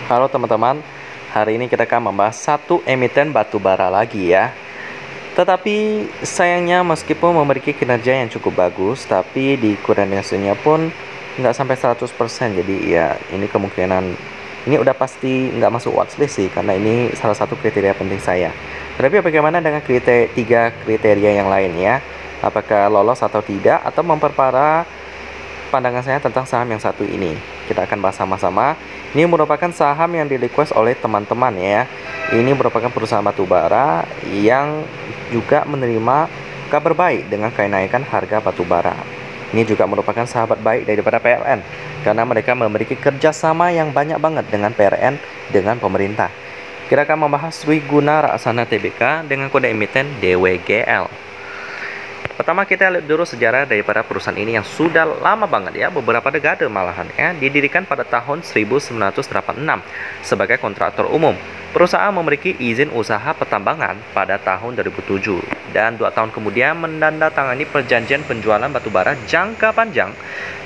Halo teman-teman, hari ini kita akan membahas satu emiten batu bara lagi ya. Tetapi sayangnya meskipun memiliki kinerja yang cukup bagus, tapi di koordinasinya pun nggak sampai 100%. Jadi ya ini kemungkinan, ini udah pasti nggak masuk watchlist sih, karena ini salah satu kriteria penting saya. Tetapi bagaimana dengan tiga kriteria yang lain ya? Apakah lolos atau tidak, atau memperparah pandangan saya tentang saham yang satu ini? Kita akan bahas sama-sama. Ini merupakan saham yang di-request oleh teman-teman ya. Ini merupakan perusahaan batubara yang juga menerima kabar baik dengan kenaikan harga batubara. Ini juga merupakan sahabat baik daripada PLN karena mereka memiliki kerjasama yang banyak banget dengan PLN dengan pemerintah. Kita akan membahas Wiguna Raksana Tbk dengan kode emiten DWGL. Pertama kita lihat dulu sejarah daripada perusahaan ini yang sudah lama banget ya, beberapa dekade malahan ya. Didirikan pada tahun 1986 sebagai kontraktor umum. Perusahaan memiliki izin usaha pertambangan pada tahun 2007 dan 2 tahun kemudian menandatangani perjanjian penjualan batubara jangka panjang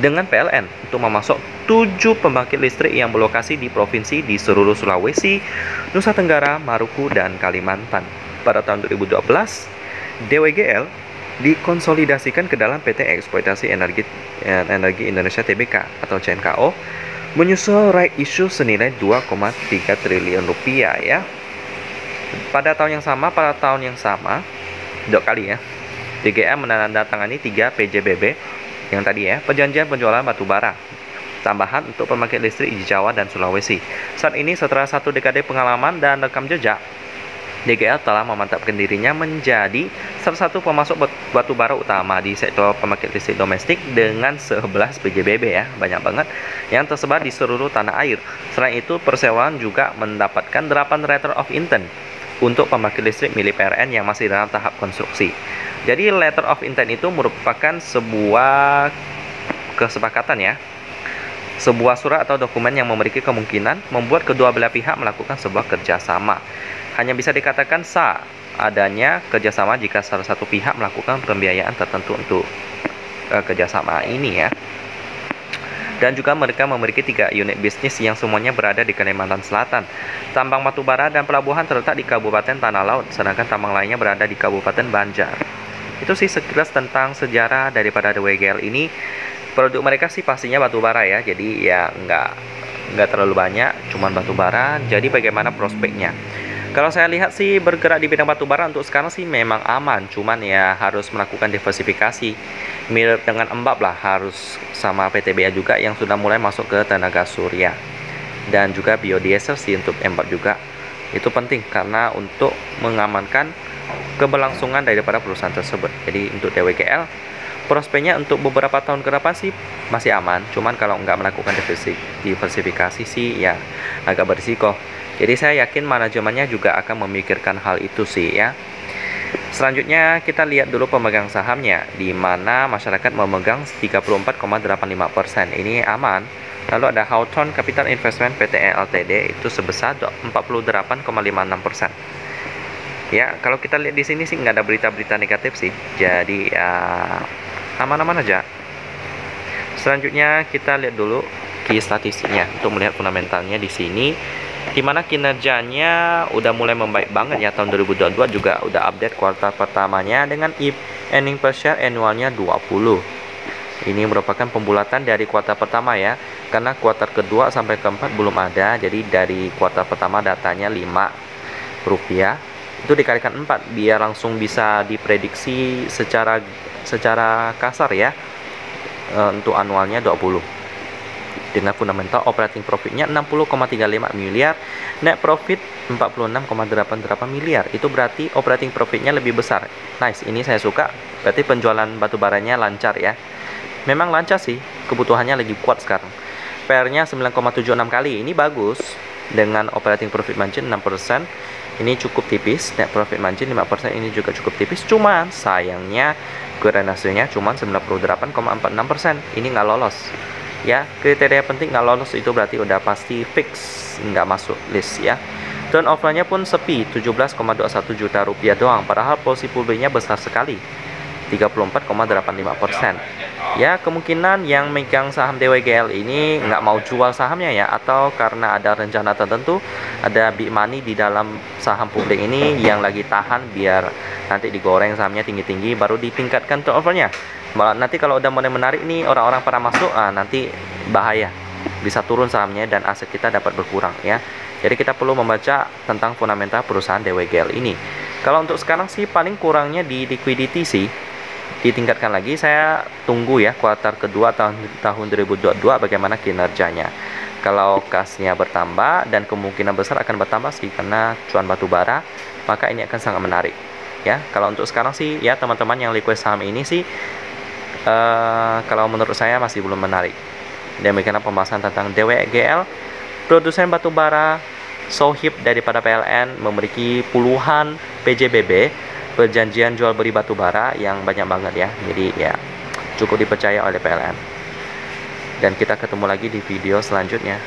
dengan PLN untuk memasok 7 pembangkit listrik yang berlokasi di provinsi di seluruh Sulawesi, Nusa Tenggara, Maluku, dan Kalimantan. Pada tahun 2012, DWGL dikonsolidasikan ke dalam PT Eksploitasi Energi Indonesia Tbk atau CNKO, menyusul right issue senilai 2,3 triliun rupiah ya. Pada tahun yang sama, 2 kali ya, DGL menandatangani 3 PJBB yang tadi ya, perjanjian penjualan batubara tambahan untuk pembangkit listrik di Jawa dan Sulawesi. Saat ini setelah 1 dekade pengalaman dan rekam jejak, DGL telah memantapkan dirinya menjadi salah satu pemasok batubara utama di sektor pembangkit listrik domestik dengan 11 PJBB ya, banyak banget yang tersebar di seluruh tanah air. Selain itu, Perseroan juga mendapatkan 8 letter of intent untuk pembangkit listrik milik PLN yang masih dalam tahap konstruksi. Jadi letter of intent itu merupakan sebuah kesepakatan ya, sebuah surat atau dokumen yang memiliki kemungkinan membuat kedua belah pihak melakukan sebuah kerjasama. Hanya bisa dikatakan sah adanya kerjasama jika salah satu pihak melakukan pembiayaan tertentu untuk kerjasama ini ya. Dan juga mereka memiliki 3 unit bisnis yang semuanya berada di Kalimantan Selatan. Tambang batubara dan pelabuhan terletak di Kabupaten Tanah Laut, sedangkan tambang lainnya berada di Kabupaten Banjar. Itu sih sekilas tentang sejarah daripada DWGL ini. Produk mereka sih pastinya batubara ya, jadi ya nggak terlalu banyak, cuman batubara. Jadi bagaimana prospeknya? Kalau saya lihat sih bergerak di bidang batubara untuk sekarang sih memang aman, cuman ya harus melakukan diversifikasi. Mirip dengan Embab lah, harus sama PTBA juga yang sudah mulai masuk ke tenaga surya. Dan juga biodiesel sih untuk Embab juga. Itu penting karena untuk mengamankan keberlangsungan daripada perusahaan tersebut. Jadi untuk DWGL, prospeknya untuk beberapa tahun ke depan sih masih aman, cuman kalau nggak melakukan diversifikasi sih ya agak berisiko. Jadi saya yakin manajemennya juga akan memikirkan hal itu sih ya. Selanjutnya kita lihat dulu pemegang sahamnya, di mana masyarakat memegang 34,85%. Ini aman. Lalu ada Hawthorne Capital Investment Pte Ltd itu sebesar 48,56%. Ya, kalau kita lihat di sini sih nggak ada berita-berita negatif sih. Jadi aman-aman aja. Selanjutnya kita lihat dulu key statistiknya untuk melihat fundamentalnya di sini, di mana kinerjanya udah mulai membaik banget ya. Tahun 2022 juga udah update kuartal pertamanya dengan earning per share annualnya 20. Ini merupakan pembulatan dari kuartal pertama ya, karena kuartal kedua sampai keempat belum ada. Jadi dari kuartal pertama datanya 5 rupiah, itu dikalikan 4 biar langsung bisa diprediksi secara kasar ya. Untuk annualnya 20 dengan fundamental operating profitnya 60,35 miliar, net profit 46,88 miliar. Itu berarti operating profitnya lebih besar. Nice, ini saya suka. Berarti penjualan batubaranya lancar ya. Memang lancar sih, kebutuhannya lagi kuat sekarang. PR-nya 9,76 kali, ini bagus. Dengan operating profit margin 6%, ini cukup tipis. Net profit margin 5%, ini juga cukup tipis. Cuman sayangnya koordinasinya cuma 98,46%. Ini nggak lolos ya. Kriteria penting nggak lolos itu berarti udah pasti fix nggak masuk list ya. Turnover-nya pun sepi, 17,21 juta rupiah doang, padahal posisi publiknya besar sekali. 34,85%. Ya, kemungkinan yang megang saham DWGL ini nggak mau jual sahamnya ya, atau karena ada rencana tertentu, ada big money di dalam saham publik ini yang lagi tahan biar nanti digoreng sahamnya tinggi-tinggi baru ditingkatkan turnovernya. Malah nanti kalau udah mulai menarik nih orang-orang pada masuk, nanti bahaya, bisa turun sahamnya dan aset kita dapat berkurang ya. Jadi kita perlu membaca tentang fundamental perusahaan DWGL ini. Kalau untuk sekarang sih paling kurangnya di liquidity sih, ditingkatkan lagi. Saya tunggu ya kuartal kedua tahun 2022 bagaimana kinerjanya. Kalau kasnya bertambah, dan kemungkinan besar akan bertambah sih karena cuan batu bara, maka ini akan sangat menarik ya. Kalau untuk sekarang sih ya teman-teman yang liquid saham ini sih kalau menurut saya masih belum menarik. Demikian pembahasan tentang DWGL, produsen batu bara Sohib daripada PLN, memiliki puluhan PJBB, perjanjian jual beli batu bara yang banyak banget ya. Jadi ya cukup dipercaya oleh PLN. Dan kita ketemu lagi di video selanjutnya.